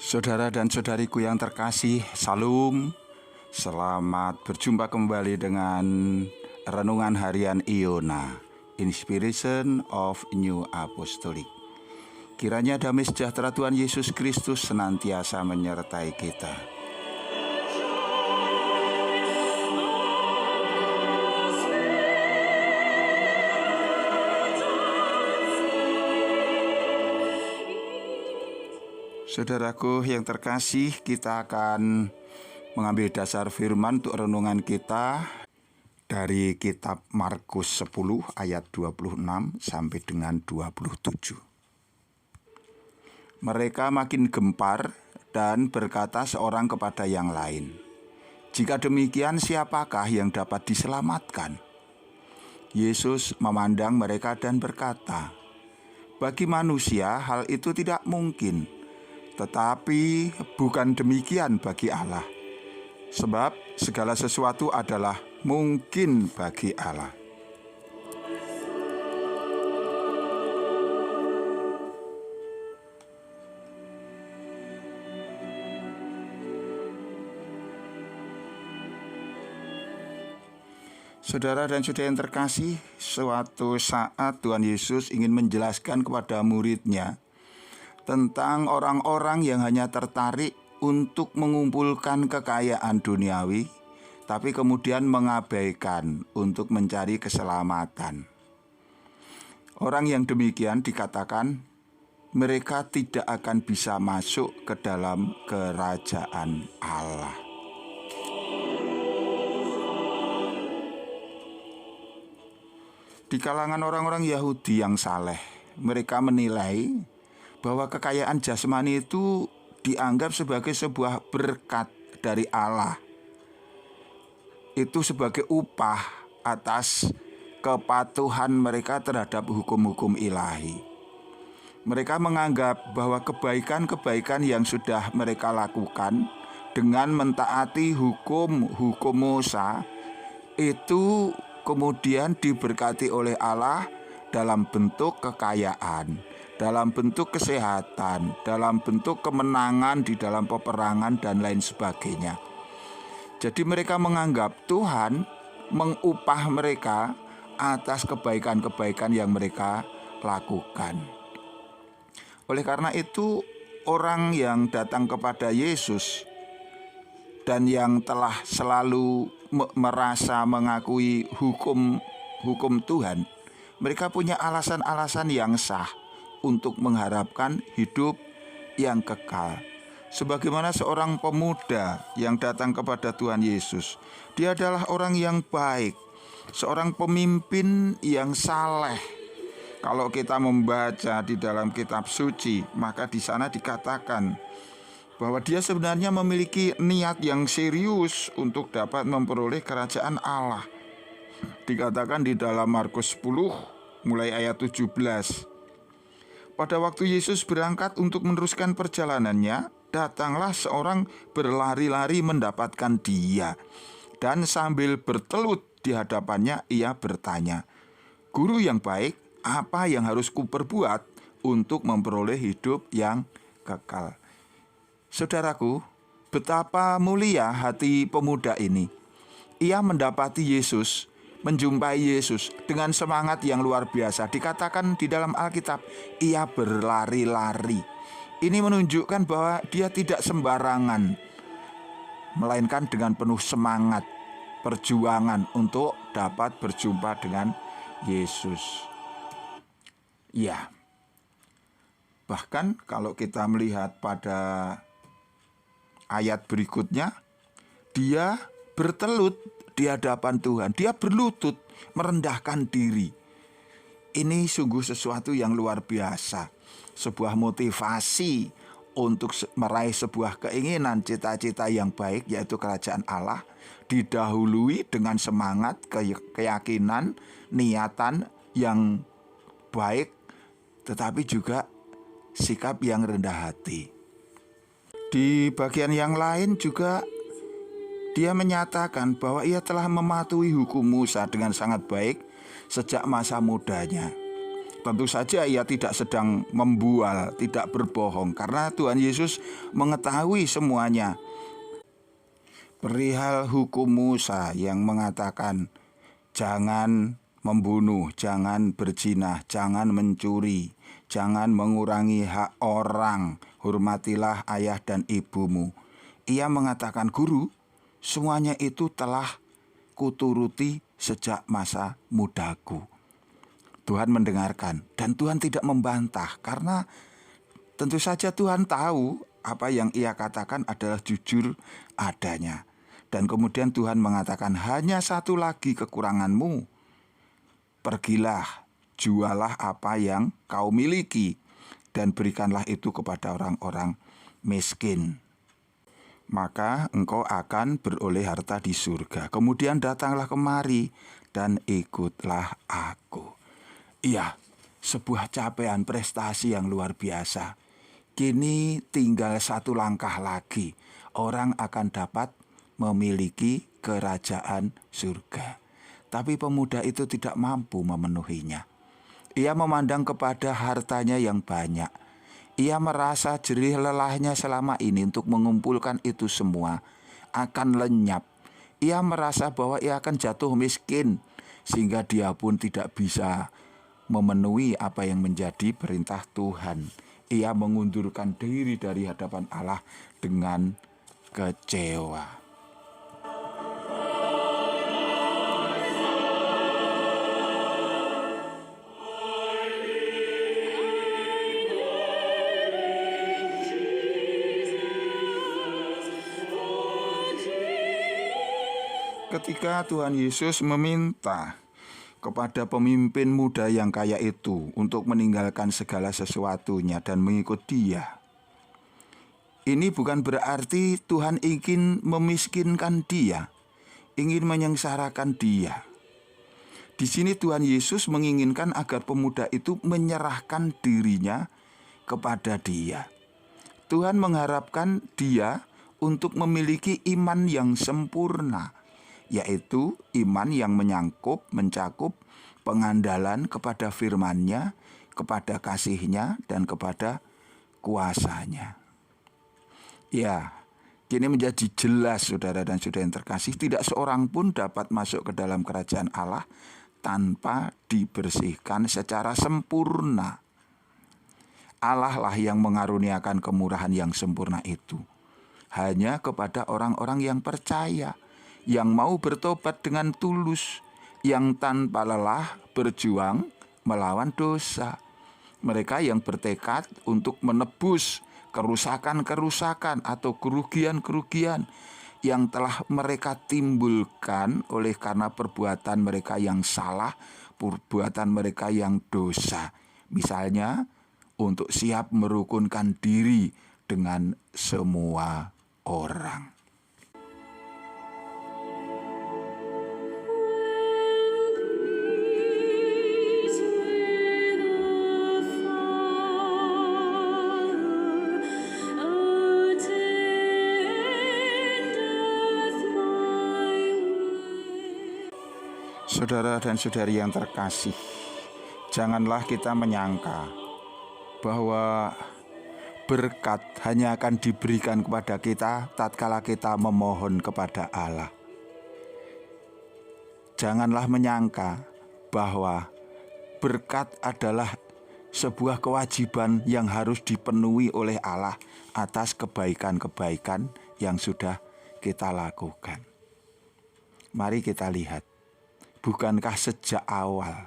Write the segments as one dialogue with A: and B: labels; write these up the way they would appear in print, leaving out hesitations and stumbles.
A: Saudara dan saudariku yang terkasih, Salam. Selamat berjumpa kembali dengan Renungan Harian Iona, Inspiration of New Apostolic. Kiranya damai sejahtera Tuhan Yesus Kristus senantiasa menyertai kita. Saudaraku yang terkasih, kita akan mengambil dasar firman untuk renungan kita dari kitab Markus 10 ayat 26 sampai dengan 27. Mereka makin gempar dan berkata seorang kepada yang lain, "Jika demikian, siapakah yang dapat diselamatkan?" Yesus memandang mereka dan berkata, "Bagi manusia hal itu tidak mungkin, tetapi bukan demikian bagi Allah. Sebab segala sesuatu adalah mungkin bagi Allah." Saudara dan saudara yang terkasih, suatu saat Tuhan Yesus ingin menjelaskan kepada murid-Nya tentang orang-orang yang hanya tertarik untuk mengumpulkan kekayaan duniawi, tapi kemudian mengabaikan untuk mencari keselamatan. Orang yang demikian dikatakan mereka tidak akan bisa masuk ke dalam kerajaan Allah. Di kalangan orang-orang Yahudi yang saleh, mereka menilai bahwa kekayaan jasmani itu dianggap sebagai sebuah berkat dari Allah. Itu sebagai upah atas kepatuhan mereka terhadap hukum-hukum ilahi. Mereka menganggap bahwa kebaikan-kebaikan yang sudah mereka lakukan dengan mentaati hukum-hukum Musa itu kemudian diberkati oleh Allah dalam bentuk kekayaan, dalam bentuk kesehatan, dalam bentuk kemenangan di dalam peperangan dan lain sebagainya. Jadi mereka menganggap Tuhan mengupah mereka atas kebaikan-kebaikan yang mereka lakukan. Oleh karena itu, orang yang datang kepada Yesus dan yang telah selalu merasa mengakui hukum Tuhan, mereka punya alasan-alasan yang sah untuk mengharapkan hidup yang kekal. Sebagaimana seorang pemuda yang datang kepada Tuhan Yesus, dia adalah orang yang baik, seorang pemimpin yang saleh. Kalau kita membaca di dalam kitab suci, maka di sana dikatakan bahwa dia sebenarnya memiliki niat yang serius untuk dapat memperoleh kerajaan Allah. Dikatakan di dalam Markus 10 mulai ayat 17. Pada waktu Yesus berangkat untuk meneruskan perjalanannya, datanglah seorang berlari-lari mendapatkan dia. Dan sambil bertelut di hadapannya, ia bertanya, "Guru yang baik, apa yang harus kuperbuat untuk memperoleh hidup yang kekal?" Saudaraku, betapa mulia hati pemuda ini. Ia mendapati Yesus, menjumpai Yesus dengan semangat yang luar biasa. Dikatakan di dalam Alkitab, ia berlari-lari. Ini menunjukkan bahwa dia tidak sembarangan, melainkan dengan penuh semangat, perjuangan untuk dapat berjumpa dengan Yesus. Ya, bahkan kalau kita melihat pada ayat berikutnya, dia bertelut di hadapan Tuhan. Dia berlutut, merendahkan diri. Ini sungguh sesuatu yang luar biasa. Sebuah motivasi untuk meraih sebuah keinginan, cita-cita yang baik, yaitu kerajaan Allah, didahului dengan semangat, keyakinan, niatan yang baik, tetapi juga sikap yang rendah hati. Di bagian yang lain juga dia menyatakan bahwa ia telah mematuhi hukum Musa dengan sangat baik sejak masa mudanya. Tentu saja ia tidak sedang membual, tidak berbohong, karena Tuhan Yesus mengetahui semuanya. Perihal hukum Musa yang mengatakan jangan membunuh, jangan berzina, jangan mencuri, jangan mengurangi hak orang, hormatilah ayah dan ibumu. Ia mengatakan, Guru, semuanya itu telah kuturuti sejak masa mudaku. Tuhan mendengarkan dan Tuhan tidak membantah, karena tentu saja Tuhan tahu apa yang ia katakan adalah jujur adanya. Dan kemudian Tuhan mengatakan, hanya satu lagi kekuranganmu. Pergilah, jualah apa yang kau miliki dan berikanlah itu kepada orang-orang miskin. Maka engkau akan beroleh harta di surga. Kemudian datanglah kemari dan ikutlah aku. Iya, sebuah capaian prestasi yang luar biasa. Kini tinggal satu langkah lagi. Orang akan dapat memiliki kerajaan surga. Tapi pemuda itu tidak mampu memenuhinya. Ia memandang kepada hartanya yang banyak. Ia merasa jerih lelahnya selama ini untuk mengumpulkan itu semua akan lenyap. Ia merasa bahwa ia akan jatuh miskin, sehingga dia pun tidak bisa memenuhi apa yang menjadi perintah Tuhan. Ia mengundurkan diri dari hadapan Allah dengan kecewa. Ketika Tuhan Yesus meminta kepada pemimpin muda yang kaya itu untuk meninggalkan segala sesuatunya dan mengikut Dia, ini bukan berarti Tuhan ingin memiskinkan dia, ingin menyengsarakan dia. Di sini Tuhan Yesus menginginkan agar pemuda itu menyerahkan dirinya kepada Dia. Tuhan mengharapkan dia untuk memiliki iman yang sempurna, yaitu iman yang mencakup pengandalan kepada firman-Nya, kepada kasih-Nya, dan kepada kuasa-Nya. Ya, kini menjadi jelas, saudara dan saudara yang terkasih, tidak seorang pun dapat masuk ke dalam kerajaan Allah tanpa dibersihkan secara sempurna. Allah lah yang mengaruniakan kemurahan yang sempurna itu hanya kepada orang-orang yang percaya, yang mau bertobat dengan tulus, yang tanpa lelah berjuang melawan dosa. Mereka yang bertekad untuk menebus kerusakan-kerusakan atau kerugian-kerugian yang telah mereka timbulkan oleh karena perbuatan mereka yang salah, perbuatan mereka yang dosa. Misalnya, untuk siap merukunkan diri dengan semua orang. Saudara dan saudari yang terkasih, janganlah kita menyangka bahwa berkat hanya akan diberikan kepada kita tatkala kita memohon kepada Allah. Janganlah menyangka bahwa berkat adalah sebuah kewajiban yang harus dipenuhi oleh Allah atas kebaikan-kebaikan yang sudah kita lakukan. Mari kita lihat, bukankah sejak awal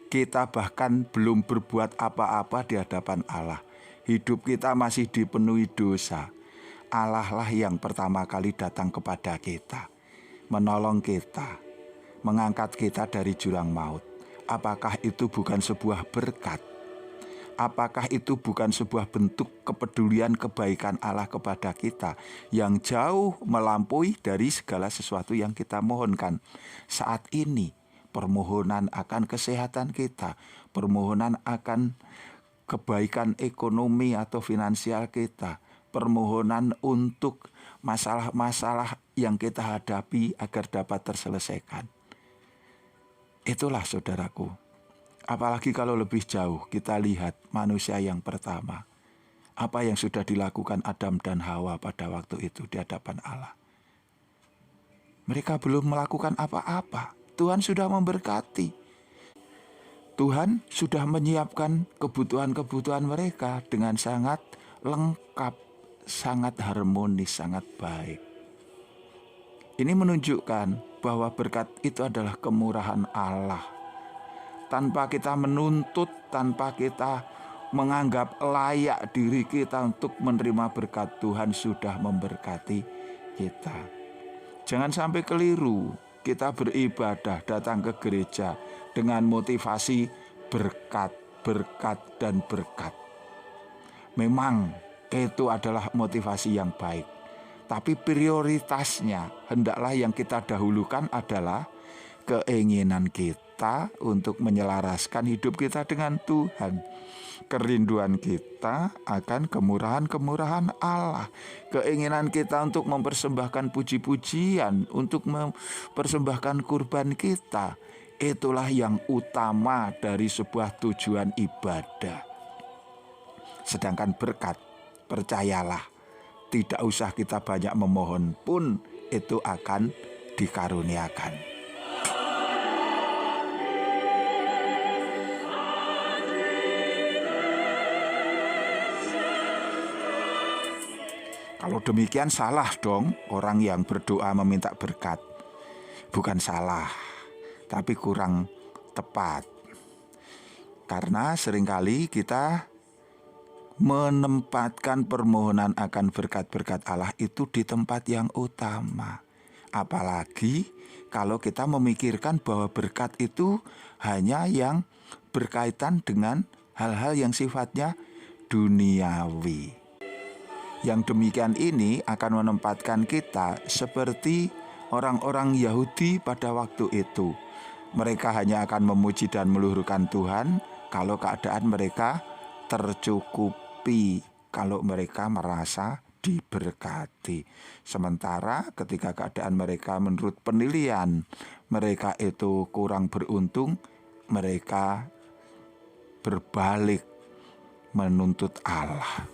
A: kita bahkan belum berbuat apa-apa di hadapan Allah, hidup kita masih dipenuhi dosa. Allah lah yang pertama kali datang kepada kita, menolong kita, mengangkat kita dari jurang maut. Apakah itu bukan sebuah berkat? Apakah itu bukan sebuah bentuk kepedulian kebaikan Allah kepada kita yang jauh melampaui dari segala sesuatu yang kita mohonkan saat ini? Permohonan akan kesehatan kita, permohonan akan kebaikan ekonomi atau finansial kita, permohonan untuk masalah-masalah yang kita hadapi agar dapat terselesaikan. Itulah saudaraku, Apalagi kalau lebih jauh kita lihat manusia yang pertama. Apa yang sudah dilakukan Adam dan Hawa pada waktu itu di hadapan Allah. Mereka belum melakukan apa-apa. Tuhan sudah memberkati. Tuhan sudah menyiapkan kebutuhan-kebutuhan mereka dengan sangat lengkap, sangat harmonis, sangat baik. Ini menunjukkan bahwa berkat itu adalah kemurahan Allah. Tanpa kita menuntut, tanpa kita menganggap layak diri kita untuk menerima berkat, Tuhan sudah memberkati kita. Jangan sampai keliru kita beribadah, datang ke gereja dengan motivasi berkat, berkat, dan berkat. Memang itu adalah motivasi yang baik. Tapi prioritasnya hendaklah yang kita dahulukan adalah keinginan kita untuk menyelaraskan hidup kita dengan Tuhan. Kerinduan kita akan kemurahan-kemurahan Allah. Keinginan kita untuk mempersembahkan puji-pujian, untuk mempersembahkan kurban kita. Itulah yang utama dari sebuah tujuan ibadah. Sedangkan berkat, percayalah, tidak usah kita banyak memohon pun itu akan dikaruniakan. Kalau demikian salah dong orang yang berdoa meminta berkat. Bukan salah, tapi kurang tepat. Karena seringkali kita menempatkan permohonan akan berkat-berkat Allah itu di tempat yang utama. Apalagi kalau kita memikirkan bahwa berkat itu hanya yang berkaitan dengan hal-hal yang sifatnya duniawi. Yang demikian ini akan menempatkan kita seperti orang-orang Yahudi pada waktu itu. Mereka hanya akan memuji dan meluhurkan Tuhan kalau keadaan mereka tercukupi, kalau mereka merasa diberkati. Sementara ketika keadaan mereka menurut penilaian mereka itu kurang beruntung, mereka berbalik menuntut Allah.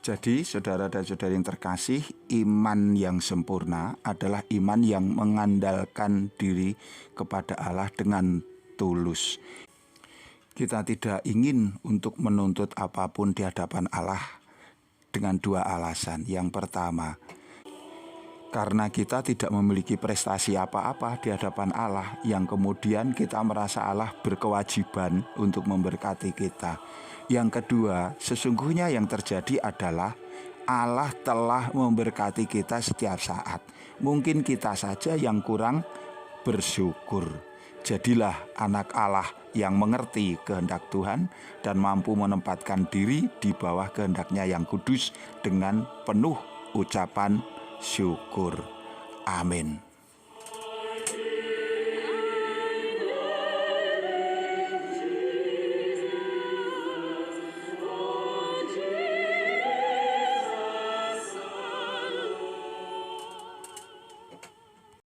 A: Jadi saudara dan saudari yang terkasih, iman yang sempurna adalah iman yang mengandalkan diri kepada Allah dengan tulus. Kita tidak ingin untuk menuntut apapun di hadapan Allah dengan dua alasan. Yang pertama, karena kita tidak memiliki prestasi apa-apa di hadapan Allah, yang kemudian kita merasa Allah berkewajiban untuk memberkati kita. Yang kedua, sesungguhnya yang terjadi adalah Allah telah memberkati kita setiap saat. Mungkin kita saja yang kurang bersyukur. Jadilah anak Allah yang mengerti kehendak Tuhan dan mampu menempatkan diri di bawah kehendaknya yang kudus dengan penuh ucapan syukur. Amin.